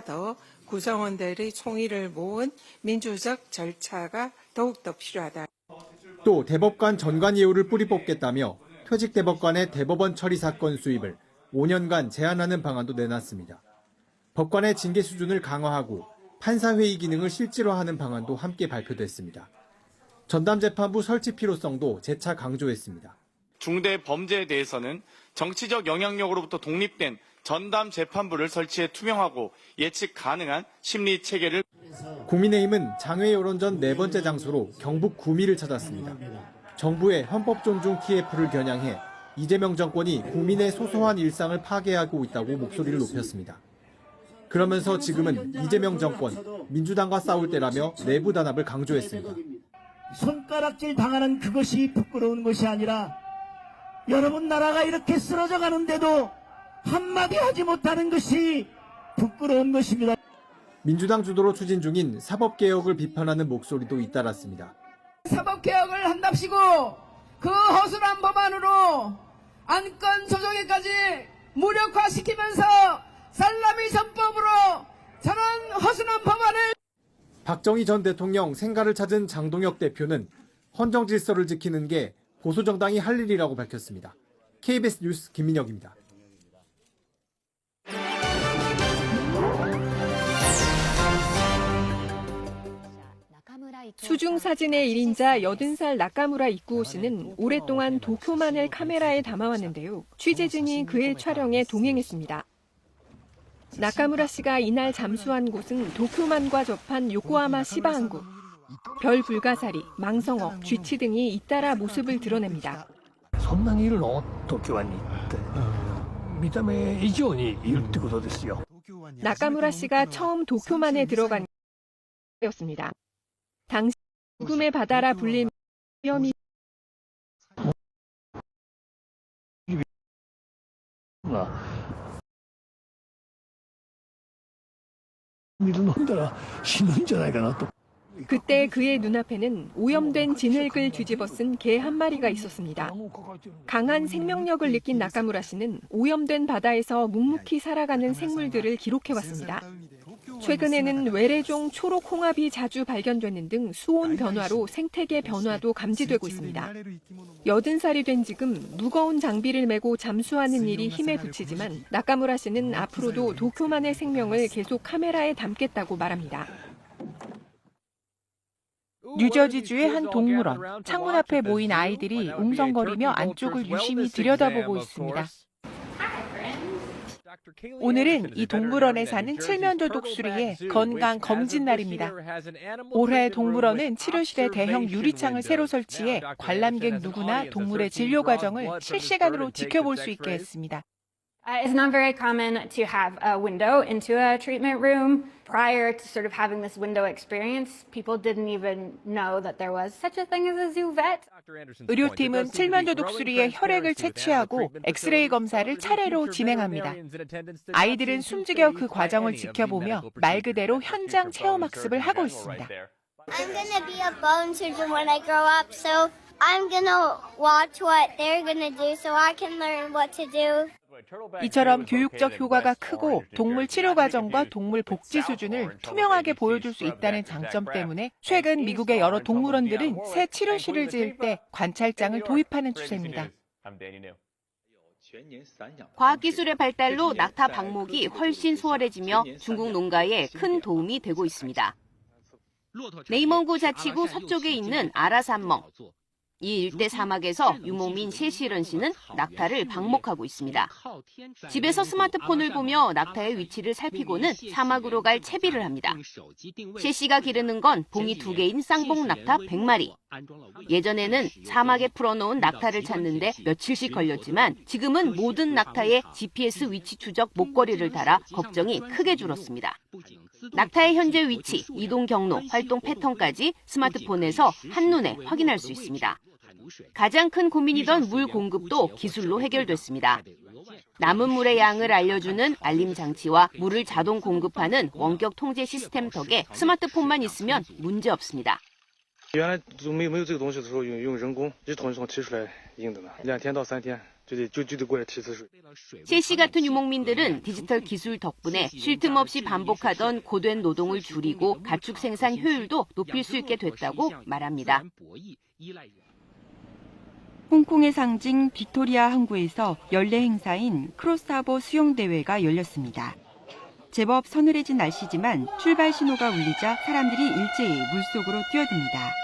더 구성원들의 총의를 모은 민주적 절차가 더욱더 필요하다. 또 대법관 전관 예우를 뿌리 뽑겠다며 퇴직 대법관의 대법원 처리 사건 수입을 5년간 제한하는 방안도 내놨습니다. 법관의 징계 수준을 강화하고 판사회의 기능을 실질화하는 방안도 함께 발표됐습니다. 전담재판부 설치 필요성도 재차 강조했습니다. 중대 범죄에 대해서는 정치적 영향력으로부터 독립된 전담 재판부를 설치해 투명하고 예측 가능한 심리 체계를. 국민의힘은 장외 여론전 네 번째 장소로 경북 구미를 찾았습니다. 정부의 헌법 존중 TF를 겨냥해 이재명 정권이 국민의 소소한 일상을 파괴하고 있다고 목소리를 높였습니다. 그러면서 지금은 이재명 정권, 민주당과 싸울 때라며 내부 단합을 강조했습니다. 손가락질 당하는 그것이 부끄러운 것이 아니라 여러분 나라가 이렇게 쓰러져 가는데도 한마디 하지 못하는 것이 부끄러운 것입니다. 민주당 주도로 추진 중인 사법개혁을 비판하는 목소리도 잇따랐습니다. 사법개혁을 한답시고 그 허술한 법안으로 안건 조정에까지 무력화시키면서 살라미 전법으로 저런 허술한 법안을. 박정희 전 대통령 생가를 찾은 장동혁 대표는 헌정 질서를 지키는 게 보수정당이 할 일이라고 밝혔습니다. KBS 뉴스 김민혁입니다. 수중사진의 1인자 80살 나카무라 이쿠오 씨는 오랫동안 도쿄만을 카메라에 담아왔는데요. 취재진이 그의 촬영에 동행했습니다. 나카무라 씨가 이날 잠수한 곳은 도쿄만과 접한 요코하마 시바항구. 별 불가사리, 망성어, 쥐치 등이 잇따라 모습을 드러냅니다. そんなにいるの? 도쿄湾に行って見た目以上にいるってことですよ. 나카무라 씨가 처음 도쿄만에 들어간 였습니다. 당시 죽음의 바다라 불릴 위험이 그때 그의 눈앞에는 오염된 진흙을 뒤집어 쓴 개 한 마리가 있었습니다. 강한 생명력을 느낀 나카무라 씨는 오염된 바다에서 묵묵히 살아가는 생물들을 기록해왔습니다. 최근에는 외래종 초록 홍합이 자주 발견되는 등 수온 변화로 생태계 변화도 감지되고 있습니다. 80살이 된 지금 무거운 장비를 메고 잠수하는 일이 힘에 부치지만 나카무라 씨는 앞으로도 도쿄만의 생명을 계속 카메라에 담겠다고 말합니다. 뉴저지주의 한 동물원, 창문 앞에 모인 아이들이 웅성거리며 안쪽을 유심히 들여다보고 있습니다. 오늘은 이 동물원에 사는 칠면조 독수리의 건강 검진 날입니다. 올해 동물원은 치료실에 대형 유리창을 새로 설치해 관람객 누구나 동물의 진료 과정을 실시간으로 지켜볼 수 있게 했습니다. It's not very common to have a window into a treatment room. Prior to sort of having this window experience, people didn't even know that there was such a thing as a zoo vet. 의료팀은 칠면조 독수리의 혈액을 채취하고 엑스레이 검사를 차례로 진행합니다. 아이들은 숨죽여 그 과정을 지켜보며 말 그대로 현장 체험 학습을 하고 있습니다. I'm gonna be a bone surgeon when I grow up, so I'm gonna watch what they're gonna do so I can learn what to do. 이처럼 교육적 효과가 크고 동물 치료 과정과 동물 복지 수준을 투명하게 보여줄 수 있다는 장점 때문에 최근 미국의 여러 동물원들은 새 치료실을 지을 때 관찰장을 도입하는 추세입니다. 과학기술의 발달로 낙타 방목이 훨씬 수월해지며 중국 농가에 큰 도움이 되고 있습니다. 네이멍구 자치구 서쪽에 있는 아라산멍. 이 일대 사막에서 유목민 셰시런 씨는 낙타를 방목하고 있습니다. 집에서 스마트폰을 보며 낙타의 위치를 살피고는 사막으로 갈 채비를 합니다. 셰시가 기르는 건 봉이 2개인 쌍봉 낙타 100마리. 예전에는 사막에 풀어놓은 낙타를 찾는데 며칠씩 걸렸지만 지금은 모든 낙타에 GPS 위치 추적 목걸이를 달아 걱정이 크게 줄었습니다. 낙타의 현재 위치, 이동 경로, 활동 패턴까지 스마트폰에서 한눈에 확인할 수 있습니다. 가장 큰 고민이던 물 공급도 기술로 해결됐습니다. 남은 물의 양을 알려주는 알림 장치와 물을 자동 공급하는 원격 통제 시스템 덕에 스마트폰만 있으면 문제 없습니다. 原来没有这个东西的时候用人工，一桶一桶提出来硬的呢，2天到3天谢씨 같은 유목민들은 디지털 기술 덕분에 쉴 틈 없이 반복하던 고된 노동을 줄이고 가축 생산 효율도 높일 수 있게 됐다고 말합니다. 홍콩의 상징 빅토리아 항구에서 연례 행사인 크로스하버 수영대회가 열렸습니다. 제법 서늘해진 날씨지만 출발 신호가 울리자 사람들이 일제히 물속으로 뛰어듭니다.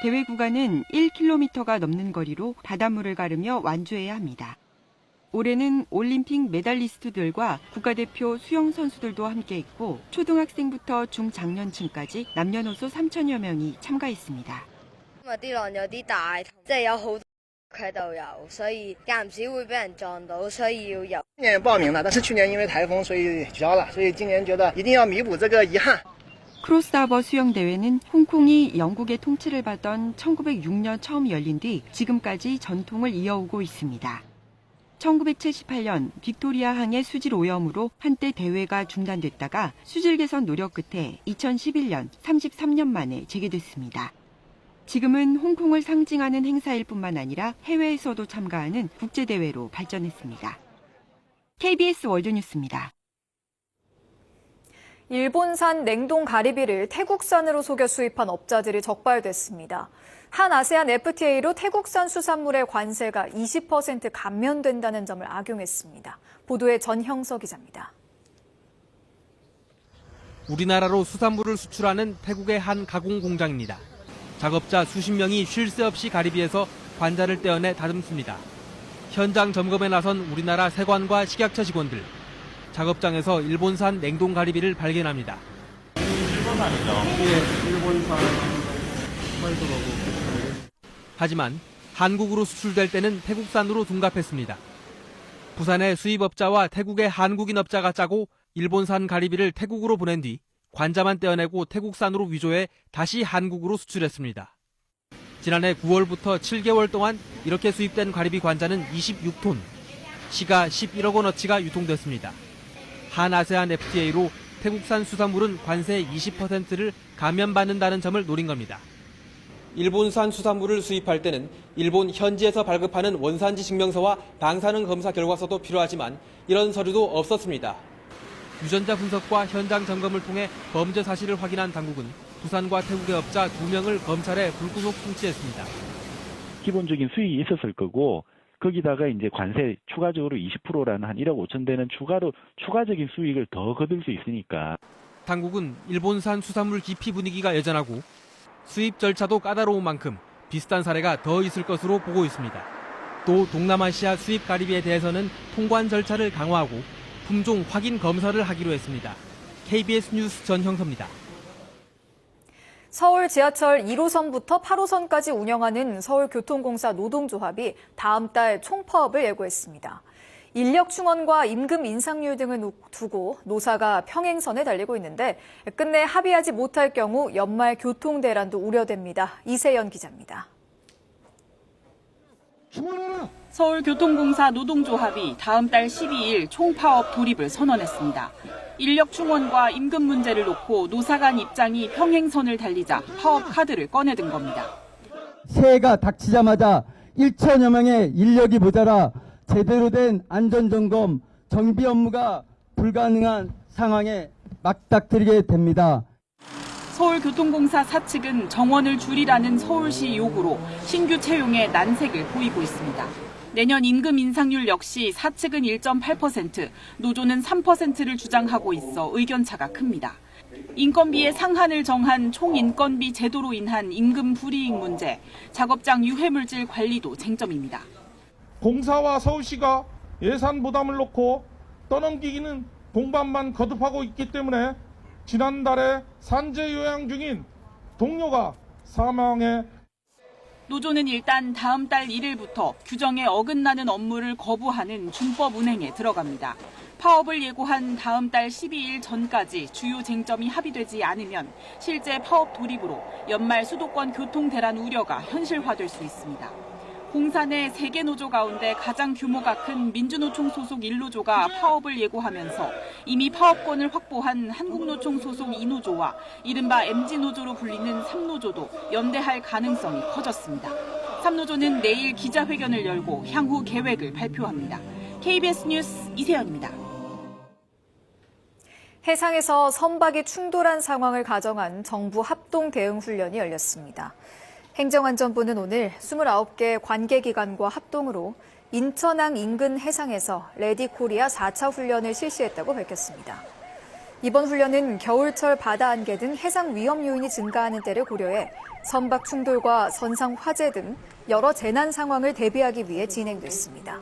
대회 구간은 1km가 넘는 거리로 바닷물을 가르며 완주해야 합니다. 올해는 올림픽 메달리스트들과 국가대표 수영 선수들도 함께했고 초등학생부터 중장년층까지 남녀노소 3,000여 명이 참가했습니다. 佢度游，所以間唔時會俾人撞到，所以要游。今年也報名了，但是去年因為台風，所以取消了，所以今年覺得一定要彌補這個遺憾。 크로스하버 수영대회는 홍콩이 영국의 통치를 받던 1906년 처음 열린 뒤 지금까지 전통을 이어오고 있습니다. 1978년 빅토리아 항의 수질 오염으로 한때 대회가 중단됐다가 수질 개선 노력 끝에 2011년 33년 만에 재개됐습니다. 지금은 홍콩을 상징하는 행사일 뿐만 아니라 해외에서도 참가하는 국제대회로 발전했습니다. KBS 월드뉴스입니다. 일본산 냉동 가리비를 태국산으로 속여 수입한 업자들이 적발됐습니다. 한 아세안 FTA로 태국산 수산물의 관세가 20% 감면된다는 점을 악용했습니다. 보도에 전형석 기자입니다. 우리나라로 수산물을 수출하는 태국의 한 가공 공장입니다. 작업자 수십 명이 쉴 새 없이 가리비에서 관자를 떼어내 다듬습니다. 현장 점검에 나선 우리나라 세관과 식약처 직원들. 작업장에서 일본산 냉동 가리비를 발견합니다. 일본산이죠? 예, 일본산 하지만 한국으로 수출될 때는 태국산으로 둔갑했습니다. 부산의 수입업자와 태국의 한국인 업자가 짜고 일본산 가리비를 태국으로 보낸 뒤 관자만 떼어내고 태국산으로 위조해 다시 한국으로 수출했습니다. 지난해 9월부터 7개월 동안 이렇게 수입된 가리비 관자는 26톤, 시가 11억 원어치가 유통됐습니다. 한 아세안 FTA로 태국산 수산물은 관세 20%를 감면받는다는 점을 노린 겁니다. 일본산 수산물을 수입할 때는 일본 현지에서 발급하는 원산지 증명서와 방사능 검사 결과서도 필요하지만 이런 서류도 없었습니다. 유전자 분석과 현장 점검을 통해 범죄 사실을 확인한 당국은 부산과 태국의 업자 2명을 검찰에 불구속 송치했습니다. 기본적인 수익이 있었을 거고 거기다가 이제 관세 추가적으로 20%라는 한 1억 5천 되는 추가적인 수익을 더 거둘 수 있으니까. 당국은 일본산 수산물 기피 분위기가 여전하고 수입 절차도 까다로운 만큼 비슷한 사례가 더 있을 것으로 보고 있습니다. 또 동남아시아 수입 가리비에 대해서는 통관 절차를 강화하고 품종 확인 검사를 하기로 했습니다. KBS 뉴스 전형섭입니다. 서울 지하철 1호선부터 8호선까지 운영하는 서울교통공사 노동조합이 다음 달 총파업을 예고했습니다. 인력 충원과 임금 인상률 등을 두고 노사가 평행선에 달리고 있는데 끝내 합의하지 못할 경우 연말 교통 대란도 우려됩니다. 이세연 기자입니다. 서울교통공사 노동조합이 다음 달 12일 총파업 돌입을 선언했습니다. 인력 충원과 임금 문제를 놓고 노사 간 입장이 평행선을 달리자 파업 카드를 꺼내든 겁니다. 새해가 닥치자마자 1천여 명의 인력이 모자라 제대로 된 안전점검, 정비 업무가 불가능한 상황에 맞닥뜨리게 됩니다. 서울교통공사 사측은 정원을 줄이라는 서울시 요구로 신규 채용에 난색을 보이고 있습니다. 내년 임금 인상률 역시 사측은 1.8%, 노조는 3%를 주장하고 있어 의견차가 큽니다. 인건비의 상한을 정한 총인건비 제도로 인한 임금 불이익 문제, 작업장 유해물질 관리도 쟁점입니다. 공사와 서울시가 예산 부담을 놓고 떠넘기기는 공반만 거듭하고 있기 때문에 지난달에 산재 요양 중인 동료가 사망해 노조는 일단 다음 달 1일부터 규정에 어긋나는 업무를 거부하는 준법 운행에 들어갑니다. 파업을 예고한 다음 달 12일 전까지 주요 쟁점이 합의되지 않으면 실제 파업 돌입으로 연말 수도권 교통 대란 우려가 현실화될 수 있습니다. 공사 내 3개 노조 가운데 가장 규모가 큰 민주노총 소속 1노조가 파업을 예고하면서 이미 파업권을 확보한 한국노총 소속 2노조와 이른바 MG노조로 불리는 3노조도 연대할 가능성이 커졌습니다. 삼노조는 내일 기자회견을 열고 향후 계획을 발표합니다. KBS 뉴스 이세연입니다. 해상에서 선박이 충돌한 상황을 가정한 정부 합동 대응 훈련이 열렸습니다. 행정안전부는 오늘 29개 관계기관과 합동으로 인천항 인근 해상에서 레디코리아 4차 훈련을 실시했다고 밝혔습니다. 이번 훈련은 겨울철 바다 안개 등 해상 위험 요인이 증가하는 때를 고려해 선박 충돌과 선상 화재 등 여러 재난 상황을 대비하기 위해 진행됐습니다.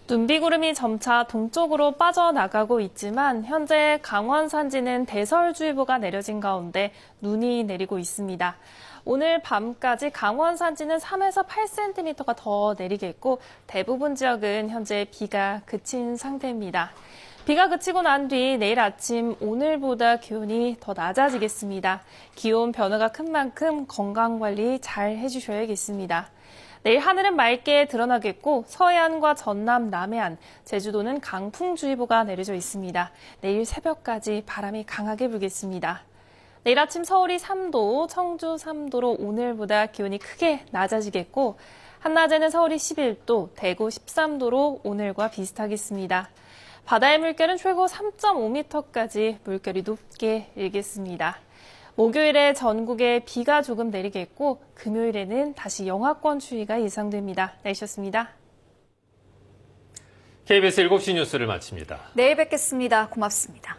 눈비구름이 점차 동쪽으로 빠져나가고 있지만 현재 강원 산지는 대설주의보가 내려진 가운데 눈이 내리고 있습니다. 오늘 밤까지 강원 산지는 3에서 8cm가 더 내리겠고 대부분 지역은 현재 비가 그친 상태입니다. 비가 그치고 난 뒤 내일 아침 오늘보다 기온이 더 낮아지겠습니다. 기온 변화가 큰 만큼 건강관리 잘 해주셔야겠습니다. 내일 하늘은 맑게 드러나겠고 서해안과 전남, 남해안, 제주도는 강풍주의보가 내려져 있습니다. 내일 새벽까지 바람이 강하게 불겠습니다. 내일 아침 서울이 3도, 청주 3도로 오늘보다 기온이 크게 낮아지겠고 한낮에는 서울이 11도, 대구 13도로 오늘과 비슷하겠습니다. 바다의 물결은 최고 3.5m까지 물결이 높게 일겠습니다. 목요일에 전국에 비가 조금 내리겠고 금요일에는 다시 영하권 추위가 예상됩니다. 날씨였습니다. KBS 7시 뉴스를 마칩니다. 내일 뵙겠습니다. 고맙습니다.